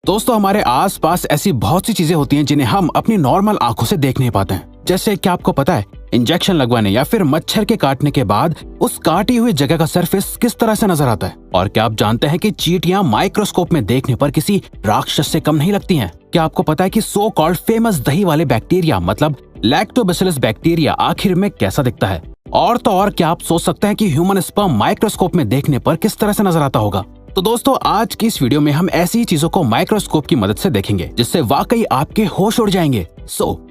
दोस्तों, हमारे आसपास ऐसी बहुत सी चीजें होती हैं जिन्हें हम अपनी नॉर्मल आंखों से देख नहीं पाते हैं। जैसे क्या आपको पता है, इंजेक्शन लगवाने या फिर मच्छर के काटने के बाद उस काटी हुई जगह का सरफेस किस तरह से नजर आता है? और क्या आप जानते हैं कि चींटियां माइक्रोस्कोप में देखने पर किसी राक्षस से कम नहीं लगती हैं? क्या आपको पता है कि सो कॉल्ड फेमस दही वाले बैक्टीरिया मतलब लैक्टोबैसिलस बैक्टीरिया आखिर में कैसा दिखता है? और तो और क्या आप सोच सकते हैं कि ह्यूमन स्पर्म माइक्रोस्कोप में देखने पर किस तरह से नजर आता होगा? तो दोस्तों, आज की इस वीडियो में हम ऐसी ही चीजों को माइक्रोस्कोप की मदद से देखेंगे जिससे वाकई आपके होश उड़ जाएंगे।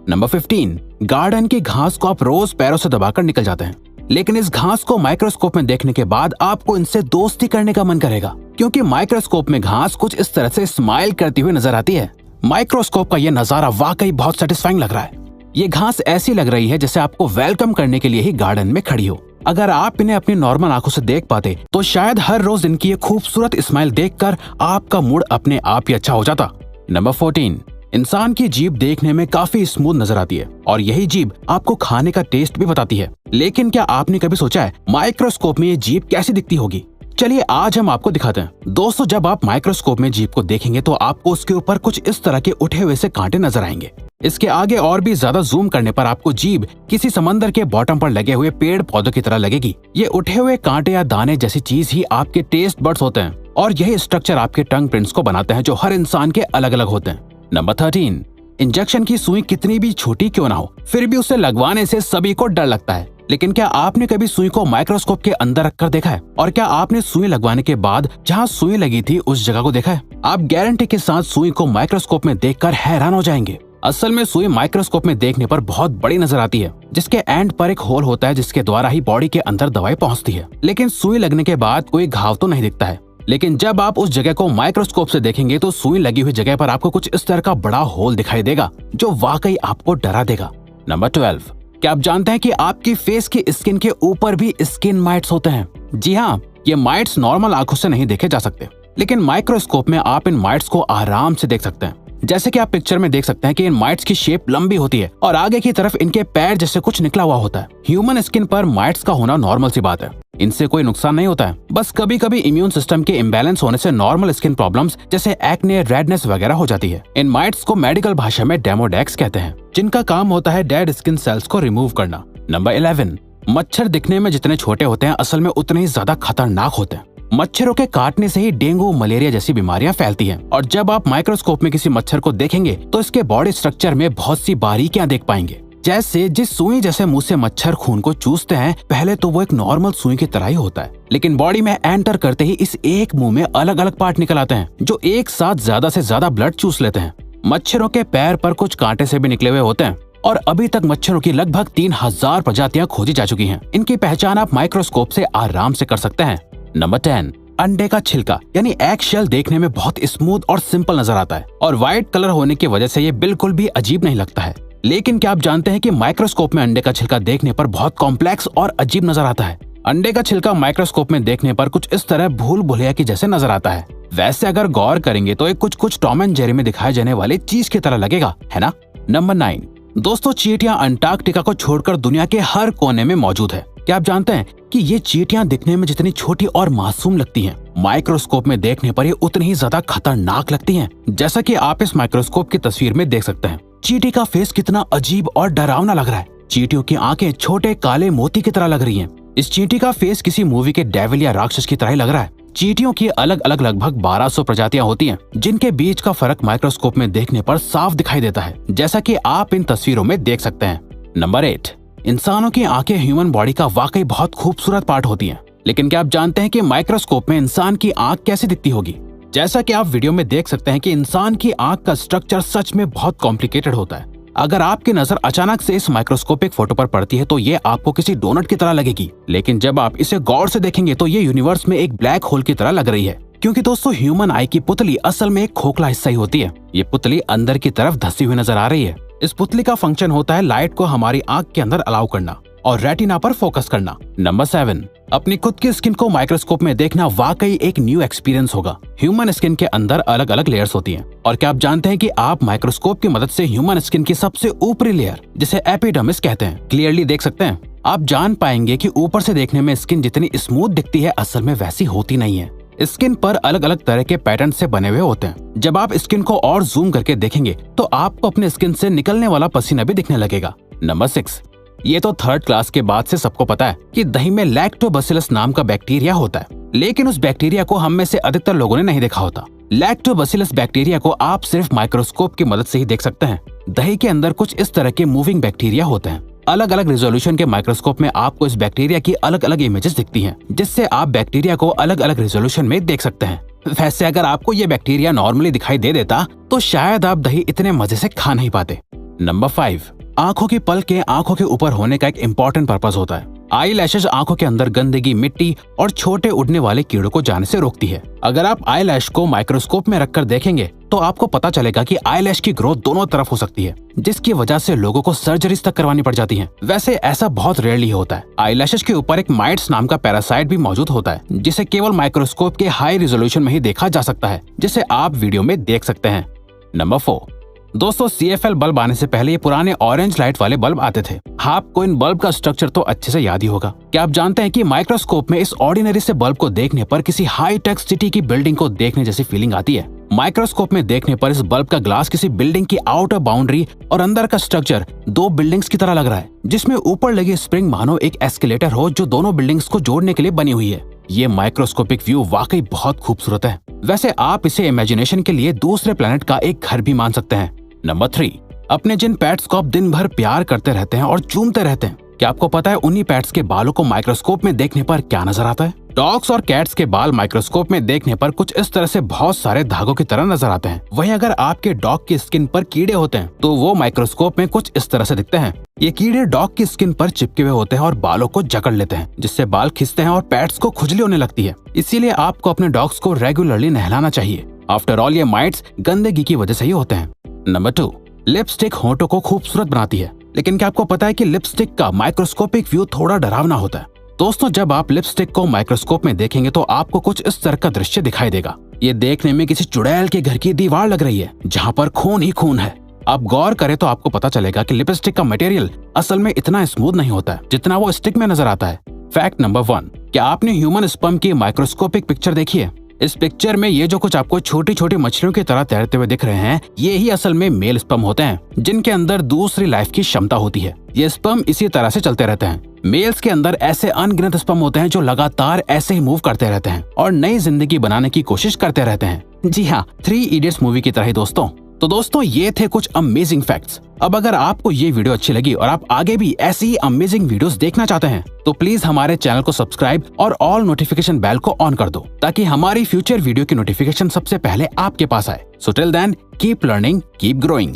नंबर 15, गार्डन की घास को आप रोज पैरों से दबाकर निकल जाते हैं, लेकिन इस घास को माइक्रोस्कोप में देखने के बाद आपको इनसे दोस्ती करने का मन करेगा, क्योंकि माइक्रोस्कोप में घास कुछ इस तरह से स्माइल करती हुई नजर आती है। माइक्रोस्कोप का ये नजारा वाकई बहुत सेटिस्फाइंग लग रहा है। ये घास ऐसी लग रही है जैसे आपको वेलकम करने के लिए ही गार्डन में खड़ी हो। अगर आप इन्हें अपनी नॉर्मल आंखों से देख पाते तो शायद हर रोज इनकी ये खूबसूरत स्माइल देखकर आपका मूड अपने आप ही अच्छा हो जाता। नंबर 14, इंसान की जीभ देखने में काफी स्मूथ नजर आती है और यही जीभ आपको खाने का टेस्ट भी बताती है। लेकिन क्या आपने कभी सोचा है माइक्रोस्कोप में ये जीभ कैसी दिखती होगी? चलिए आज हम आपको दिखाते हैं। दोस्तों, जब आप माइक्रोस्कोप में जीभ को देखेंगे तो आपको उसके ऊपर कुछ इस तरह के उठे हुए से कांटे नजर आएंगे। इसके आगे और भी ज्यादा जूम करने पर आपको जीभ किसी समंदर के बॉटम पर लगे हुए पेड़ पौधों की तरह लगेगी। ये उठे हुए कांटे या दाने जैसी चीज ही आपके टेस्ट बड्स होते हैं और यही स्ट्रक्चर आपके टंग प्रिंट्स को बनाते हैं जो हर इंसान के अलग अलग होते हैं। नंबर 13, इंजेक्शन की सुई कितनी भी छोटी क्यों ना हो, फिर भी उसे लगवाने से सभी को डर लगता है। लेकिन क्या आपने कभी सुई को माइक्रोस्कोप के अंदर रखकर देखा है? और क्या आपने सुई लगवाने के बाद जहां सुई लगी थी उस जगह को देखा है? आप गारंटी के साथ सुई को माइक्रोस्कोप में देखकर हैरान हो जाएंगे। असल में सुई माइक्रोस्कोप में देखने पर बहुत बड़ी नजर आती है, जिसके एंड पर एक होल होता है जिसके द्वारा ही बॉडी के अंदर दवाई पहुंचती है। लेकिन सुई लगने के बाद कोई घाव तो नहीं दिखता है। लेकिन जब आप उस जगह को माइक्रोस्कोप से देखेंगे तो सुई लगी हुई जगह पर आपको कुछ इस तरह का बड़ा होल दिखाई देगा जो वाकई आपको डरा देगा। नंबर 12, क्या आप जानते हैं कि आपकी फेस की स्किन के ऊपर भी स्किन माइट्स होते हैं? जी हाँ, ये माइट्स नॉर्मल आंखों से नहीं देखे जा सकते, लेकिन माइक्रोस्कोप में आप इन माइट्स को आराम से देख सकते हैं। जैसे कि आप पिक्चर में देख सकते हैं कि इन माइट्स की शेप लंबी होती है और आगे की तरफ इनके पैर जैसे कुछ निकला हुआ होता है। ह्यूमन स्किन पर माइट्स का होना नॉर्मल सी बात है, इनसे कोई नुकसान नहीं होता है। बस कभी कभी इम्यून सिस्टम के इम्बैलेंस होने से नॉर्मल स्किन प्रॉब्लम्स जैसे एक्ने, रेडनेस वगैरह हो जाती है। इन माइट्स को मेडिकल भाषा में डेमोडेक्स कहते हैं, जिनका काम होता है डेड स्किन सेल्स को रिमूव करना। नंबर 11, मच्छर दिखने में जितने छोटे होते हैं असल में उतने ही ज्यादा खतरनाक होते हैं। मच्छरों के काटने से ही डेंगू, मलेरिया जैसी बीमारियां फैलती हैं और जब आप माइक्रोस्कोप में किसी मच्छर को देखेंगे तो इसके बॉडी स्ट्रक्चर में बहुत सी बारीकियां देख पाएंगे। जैसे जिस सुई जैसे मुंह से मच्छर खून को चूसते हैं, पहले तो वो एक नॉर्मल सुई की तरह ही होता है, लेकिन बॉडी में एंटर करते ही इस एक मुंह में अलग अलग पार्ट निकल आते हैं जो एक साथ ज्यादा से ज्यादा ब्लड चूस लेते हैं। मच्छरों के पैर पर कुछ कांटे से भी निकले हुए होते हैं और अभी तक मच्छरों की लगभग 3000 प्रजातियां खोजी जा चुकी हैं। इनकी पहचान आप माइक्रोस्कोप से आराम से कर सकते हैं। नंबर 10, अंडे का छिलका यानी एग शेल देखने में बहुत स्मूथ और सिंपल नजर आता है और व्हाइट कलर होने की वजह से ये बिल्कुल भी अजीब नहीं लगता है। लेकिन क्या आप जानते हैं कि माइक्रोस्कोप में अंडे का छिलका देखने पर बहुत कॉम्प्लेक्स और अजीब नजर आता है? अंडे का छिलका माइक्रोस्कोप में देखने पर कुछ इस तरह भूल भुलैया की जैसे नजर आता है। वैसे अगर गौर करेंगे तो ये कुछ टॉम एंड जेरी में दिखाए जाने वाले चीज की तरह लगेगा, है ना? नंबर 9, दोस्तों, चींटियां अंटार्कटिका को छोड़कर दुनिया के हर कोने में मौजूद है। क्या आप जानते हैं कि ये चींटियां दिखने में जितनी छोटी और मासूम लगती हैं, माइक्रोस्कोप में देखने पर ये उतनी ही ज्यादा खतरनाक लगती हैं। जैसा कि आप इस माइक्रोस्कोप की तस्वीर में देख सकते हैं, चींटी का फेस कितना अजीब और डरावना लग रहा है। चींटियों की आंखें छोटे काले मोती की तरह लग रही हैं। इस चींटी का फेस किसी मूवी के डेविल या राक्षस की तरह ही लग रहा है। चींटियों की अलग अलग लगभग 1200 प्रजातियां होती हैं, जिनके बीच का फर्क माइक्रोस्कोप में देखने पर साफ दिखाई देता है, जैसा कि आप इन तस्वीरों में देख सकते हैं। नंबर 8, इंसानों की आंखें ह्यूमन बॉडी का वाकई बहुत खूबसूरत पार्ट होती हैं। लेकिन क्या आप जानते हैं कि माइक्रोस्कोप में इंसान की आंख कैसी दिखती होगी? जैसा कि आप वीडियो में देख सकते हैं कि इंसान की आंख का स्ट्रक्चर सच में बहुत कॉम्प्लिकेटेड होता है। अगर आपकी नजर अचानक से इस माइक्रोस्कोपिक फोटो पर पड़ती है तो ये आपको किसी डोनट की तरह लगेगी, लेकिन जब आप इसे गौर से देखेंगे तो ये यूनिवर्स में एक ब्लैक होल की तरह लग रही है। क्योंकि दोस्तों, ह्यूमन आई की पुतली असल में एक खोखला हिस्सा ही होती है। ये पुतली अंदर की तरफ धसी हुई नजर आ रही है। इस पुतली का फंक्शन होता है लाइट को हमारी आंख के अंदर अलाउ करना और रेटिना पर फोकस करना। नंबर 7, अपनी खुद की स्किन को माइक्रोस्कोप में देखना वाकई एक न्यू एक्सपीरियंस होगा। ह्यूमन स्किन के अंदर अलग अलग लेयर्स होती हैं और क्या आप जानते हैं कि आप माइक्रोस्कोप की मदद से ह्यूमन स्किन की सबसे ऊपरी लेयर, जिसे एपिडर्मिस कहते हैं, क्लियरली देख सकते हैं। आप जान पाएंगे कि ऊपर से देखने में स्किन जितनी स्मूथ दिखती है असल में वैसी होती नहीं है। स्किन पर अलग अलग तरह के पैटर्न से बने हुए होते हैं। जब आप स्किन को और जूम करके देखेंगे तो आपको अपने स्किन से निकलने वाला पसीना भी दिखने लगेगा। नंबर 6, ये तो थर्ड क्लास के बाद से सबको पता है कि दही में लैक्टोबैसिलस नाम का बैक्टीरिया होता है, लेकिन उस बैक्टीरिया को हम में से अधिकतर लोगों ने नहीं देखा होता। लैक्टोबैसिलस बैक्टीरिया को आप सिर्फ माइक्रोस्कोप की मदद से ही देख सकते हैं। दही के अंदर कुछ इस तरह के मूविंग बैक्टीरिया होते हैं। अलग अलग रेजोल्यूशन के माइक्रोस्कोप में आपको इस बैक्टीरिया की अलग अलग इमेजेस दिखती हैं, जिससे आप बैक्टीरिया को अलग अलग रेजोल्यूशन में देख सकते हैं। वैसे अगर आपको ये बैक्टीरिया नॉर्मली दिखाई दे देता तो शायद आप दही इतने मजे से खा नहीं पाते। नंबर 5, आंखों की पलकें आंखों के ऊपर होने का एक इम्पोर्टेंट पर्पस होता है। आई लैशेज आंखों के अंदर गंदगी, मिट्टी और छोटे उड़ने वाले कीड़ों को जाने से रोकती है। अगर आप आई लैश को माइक्रोस्कोप में रखकर देखेंगे तो आपको पता चलेगा कि आई लैश की ग्रोथ दोनों तरफ हो सकती है, जिसकी वजह से लोगों को सर्जरीज तक करवानी पड़ जाती हैं। वैसे ऐसा बहुत रेयरली होता है। आई लैशेज के ऊपर एक माइट्स नाम का पैरासाइट भी मौजूद होता है, जिसे केवल माइक्रोस्कोप के हाई रिजोल्यूशन में ही देखा जा सकता है, जिसे आप वीडियो में देख सकते हैं। नंबर 4, दोस्तों CFL बल्ब आने से पहले ये पुराने ऑरेंज लाइट वाले बल्ब आते थे। आपको इन बल्ब का स्ट्रक्चर तो अच्छे से याद ही होगा। क्या आप जानते हैं कि माइक्रोस्कोप में इस ऑर्डिनरी से बल्ब को देखने पर किसी हाई टेक सिटी की बिल्डिंग को देखने जैसी फीलिंग आती है। माइक्रोस्कोप में देखने पर इस बल्ब का ग्लास किसी बिल्डिंग की आउटर बाउंड्री और अंदर का स्ट्रक्चर 2 बिल्डिंग्स की तरह लग रहा है, जिसमें ऊपर लगी स्प्रिंग मानो एक एस्केलेटर हो जो दोनों बिल्डिंग्स को जोड़ने के लिए बनी हुई है। ये माइक्रोस्कोपिक व्यू वाकई बहुत खूबसूरत है। वैसे आप इसे इमेजिनेशन के लिए दूसरे प्लेनेट का एक घर भी मान सकते हैं। नंबर 3, अपने जिन पेट्स को आप दिन भर प्यार करते रहते हैं और चूमते रहते हैं, क्या आपको पता है उन्हीं पेट्स के बालों को माइक्रोस्कोप में देखने पर क्या नजर आता है? डॉग्स और कैट्स के बाल माइक्रोस्कोप में देखने पर कुछ इस तरह से बहुत सारे धागों की तरह नजर आते हैं। वहीं अगर आपके डॉग की स्किन पर कीड़े होते हैं तो वो माइक्रोस्कोप में कुछ इस तरह से दिखते हैं। ये कीड़े डॉग की स्किन पर चिपके हुए होते हैं और बालों को जकड़ लेते हैं, जिससे बाल खिंचते हैं और पेट्स को खुजली होने लगती है। इसीलिए आपको अपने डॉग्स को रेगुलरली नहलाना चाहिए। आफ्टर ऑल ये माइट्स गंदगी की वजह से ही होते हैं। नंबर 2, लिपस्टिक होठों को खूबसूरत बनाती है, लेकिन क्या आपको पता है कि लिपस्टिक का माइक्रोस्कोपिक व्यू थोड़ा डरावना होता है? दोस्तों, जब आप लिपस्टिक को माइक्रोस्कोप में देखेंगे तो आपको कुछ इस तरह का दृश्य दिखाई देगा। ये देखने में किसी चुड़ैल के घर की दीवार लग रही है, जहाँ पर खून ही खून है। आप गौर करें तो आपको पता चलेगा कि लिपस्टिक का मटेरियल असल में इतना स्मूथ नहीं होता है जितना वो स्टिक में नजर आता है। फैक्ट नंबर 1, क्या आपने ह्यूमन स्पर्म की माइक्रोस्कोपिक पिक्चर देखी है? इस पिक्चर में ये जो कुछ आपको छोटी छोटी मछलियों की तरह तैरते हुए दिख रहे हैं, ये ही असल में मेल स्पर्म होते हैं, जिनके अंदर दूसरी लाइफ की क्षमता होती है। ये स्पर्म इसी तरह से चलते रहते हैं। मेल्स के अंदर ऐसे अनगिनत स्पर्म होते हैं जो लगातार ऐसे ही मूव करते रहते हैं और नई जिंदगी बनाने की कोशिश करते रहते हैं। जी हाँ, 3 इडियट्स मूवी की तरह ही दोस्तों। तो दोस्तों, ये थे कुछ अमेजिंग फैक्ट्स। अब अगर आपको ये वीडियो अच्छी लगी और आप आगे भी ऐसी ही अमेजिंग वीडियोस देखना चाहते हैं तो प्लीज हमारे चैनल को सब्सक्राइब और ऑल नोटिफिकेशन बेल को ऑन कर दो, ताकि हमारी फ्यूचर वीडियो की नोटिफिकेशन सबसे पहले आपके पास आए। So till then, keep learning, keep growing.